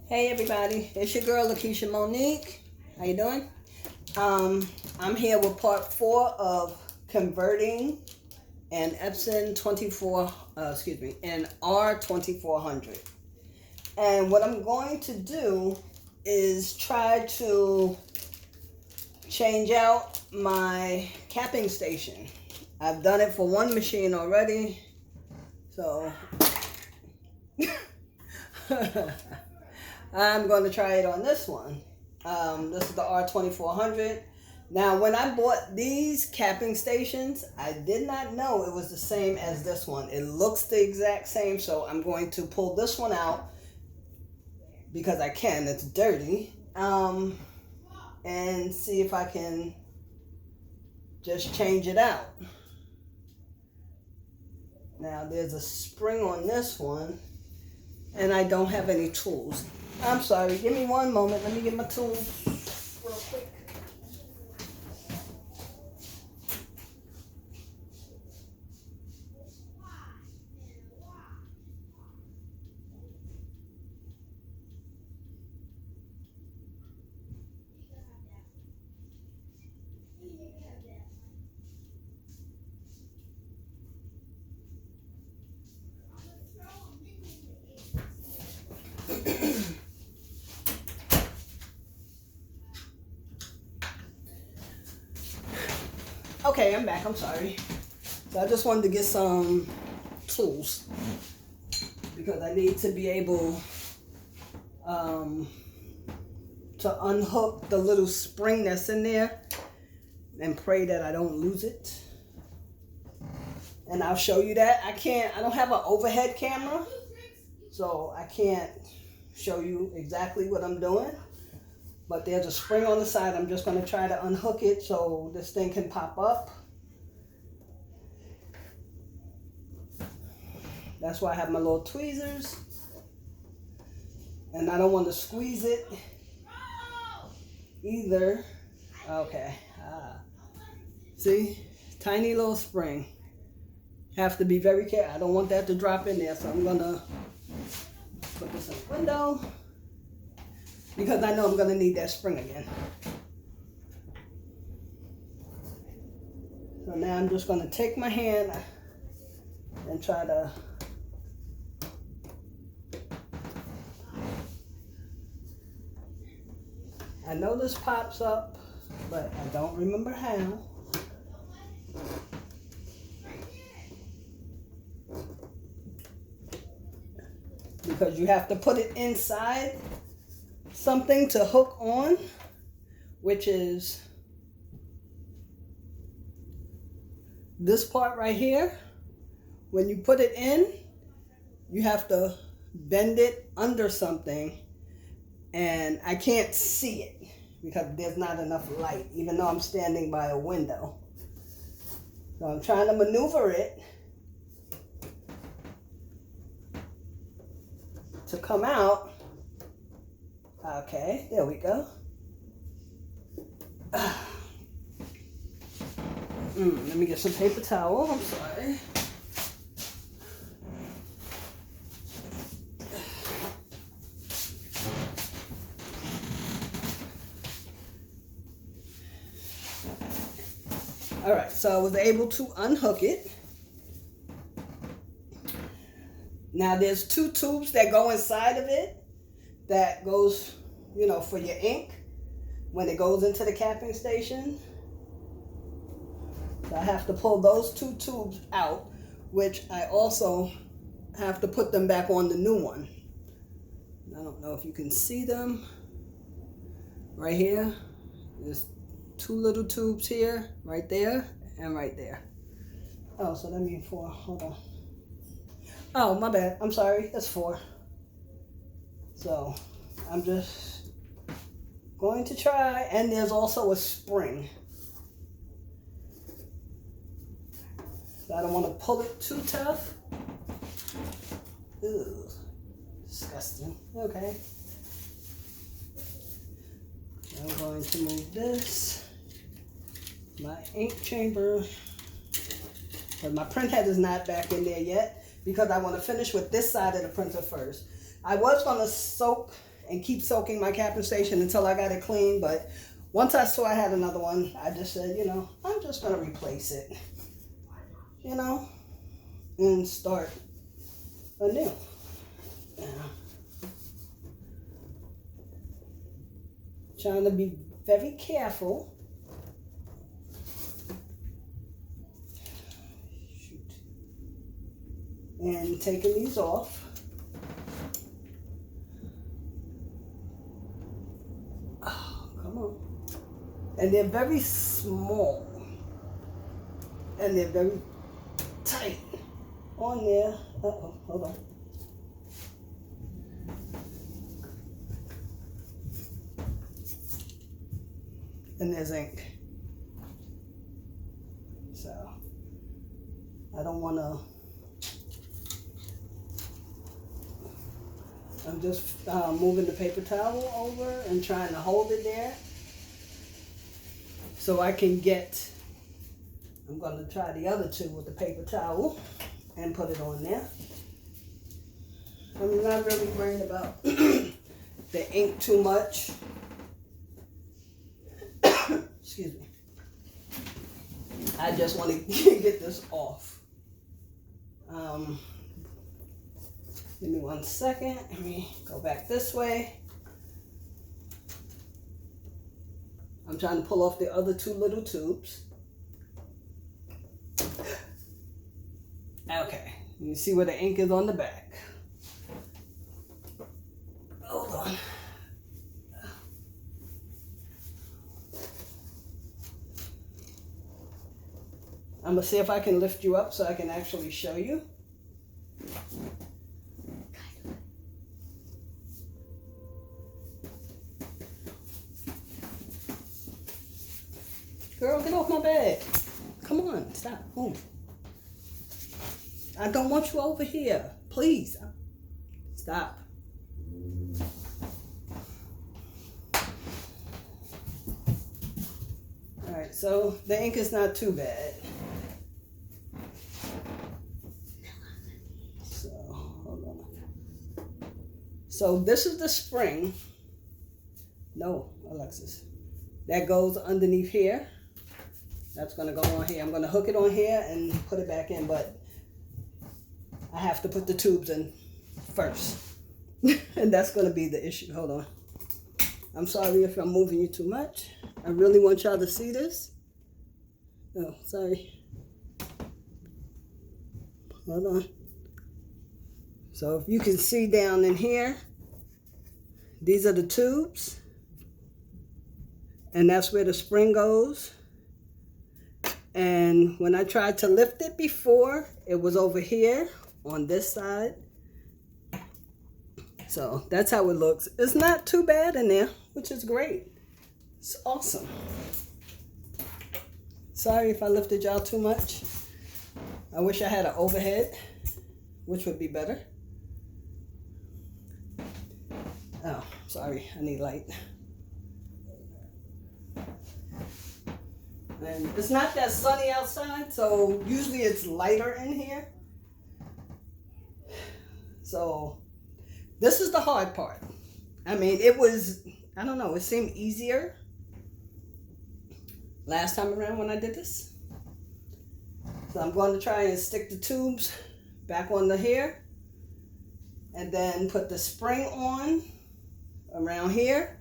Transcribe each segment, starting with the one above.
Hey everybody, it's your girl Lakesha Monique. How you doing? I'm here with part 4 of converting an Epson an R2400. And what I'm going to do is try to change out my capping station. I've done it for one machine already, so I'm going to try it on this one. This is the R2400. Now, when I bought these capping stations, I did not know it was the same as this one. It looks the exact same, so I'm going to pull this one out because I can. It's dirty. And see if I can just change it out. Now, there's a spring on this one, and I don't have any tools. I'm sorry, give me one moment. Let me get my tools real quick. Okay, I'm back. I'm sorry. So I just wanted to get some tools because I need to be able to unhook the little spring that's in there and pray that I don't lose it. And I'll show you that. I don't have an overhead camera, so I can't show you exactly what I'm doing. But there's a spring on the side. I'm just going to try to unhook it so this thing can pop up. That's why I have my little tweezers. And I don't want to squeeze it either. Okay. See? Tiny little spring. Have to be very careful. I don't want that to drop in there. So I'm going to put this in the window, because I know I'm going to need that spring again. So now I'm just going to take my hand and try to I know this pops up, but I don't remember how. Because you have to put it inside something to hook on, which is this part right here. When you put it in, you have to bend it under something, and I can't see it because there's not enough light, even though I'm standing by a window. So I'm trying to maneuver it to come out. Okay, there we go. Let me get some paper towel. I'm sorry. All right, so I was able to unhook it. Now there's 2 tubes that go inside of it that goes, for your ink when it goes into the capping station. So I have to pull those 2 tubes out, which I also have to put them back on the new one. I don't know if you can see them right here. There's 2 little tubes here, right there, and right there. Oh, so that means 4. Hold on. Oh, my bad. I'm sorry. That's 4. So I'm just going to try. And there's also a spring. So I don't want to pull it too tough. Ew, disgusting. Okay. I'm going to move this. My ink chamber. But my print head is not back in there yet, because I want to finish with this side of the printer first. I was going to soak and keep soaking my capping station until I got it clean. But once I saw I had another one, I just said, you know, I'm just going to replace it, you know, and start anew. Yeah. Trying to be very careful. Shoot. And taking these off. Oh, come on. And they're very small. And they're very tight on there. Uh-oh, hold on. And there's ink. So I don't want to. I'm just moving the paper towel over and trying to hold it there so I can get. I'm going to try the other two with the paper towel and put it on there. I'm not really worried about the ink too much. Excuse me. I just want to get this off. Give me 1 second. Let me go back this way. I'm trying to pull off the other two little tubes. Okay, you see where the ink is on the back. Hold on. I'm going to see if I can lift you up so I can actually show you. Girl, get off my bed. Come on, stop. Move. I don't want you over here. Please. Stop. All right, so the ink is not too bad. So, hold on. So this is the spring. No, Alexis. That goes underneath here. That's going to go on here. I'm going to hook it on here and put it back in, but I have to put the tubes in first. And that's going to be the issue. Hold on. I'm sorry if I'm moving you too much. I really want y'all to see this. Oh, sorry. Hold on. So if you can see down in here, these are the tubes. And that's where the spring goes. And when I tried to lift it before, it was over here on this side. So that's how it looks. It's not too bad in there, which is great. It's awesome. Sorry if I lifted y'all too much. I wish I had an overhead, which would be better. Oh, sorry, I need light. And it's not that sunny outside, so usually it's lighter in here. So this is the hard part. I mean, it was, I don't know, it seemed easier last time around when I did this. So I'm going to try and stick the tubes back on the hair and then put the spring on around here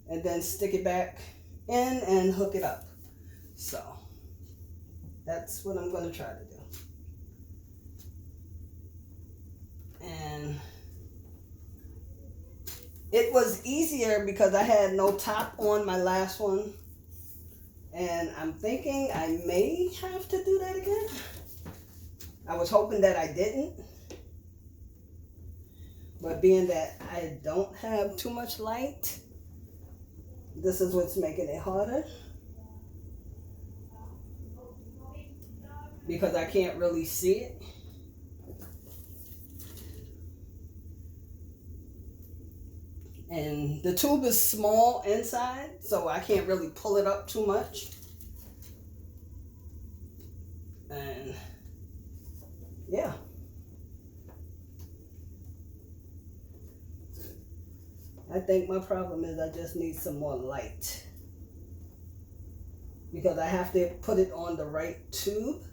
and then stick it back in and hook it up. So that's what I'm going to try to do. And it was easier because I had no top on my last one. And I'm thinking I may have to do that again. I was hoping that I didn't. But being that I don't have too much light, this is what's making it harder. Because I can't really see it. And the tube is small inside, so I can't really pull it up too much. And yeah. I think my problem is I just need some more light, because I have to put it on the right tube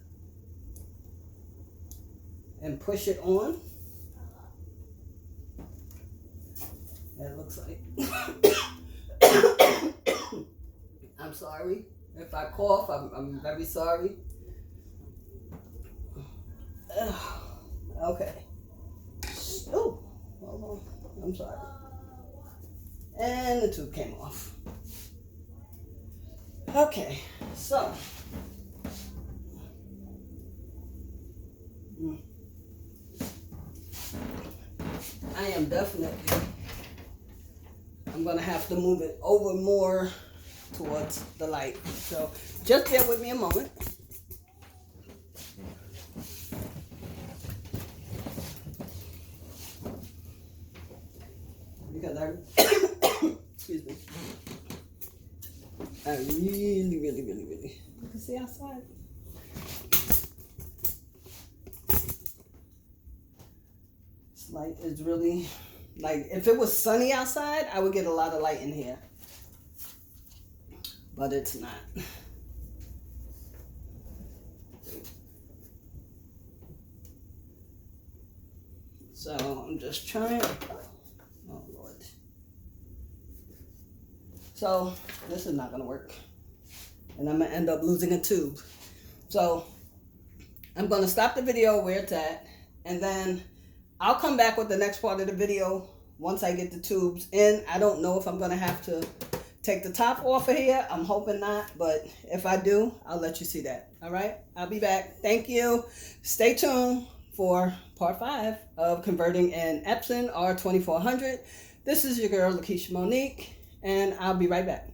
and push it on. That looks like. I'm sorry if I cough. I'm very sorry. Okay. Oh, hold on. I'm sorry. And the tube came off. Okay, so. I am definitely, I'm going to have to move it over more towards the light. So just bear with me a moment. Because excuse me, I really, you can see outside. This light is really, like, if it was sunny outside, I would get a lot of light in here. But it's not. So I'm just trying. Oh Lord. So this is not gonna work. And I'm gonna end up losing a tube. So I'm gonna stop the video where it's at, and then I'll come back with the next part of the video once I get the tubes in. I don't know if I'm gonna have to take the top off of here. I'm hoping not, but if I do, I'll let you see that. All right, I'll be back. Thank you. Stay tuned for part 5 of converting an Epson R2400. This is your girl, Lakesha Monique, and I'll be right back.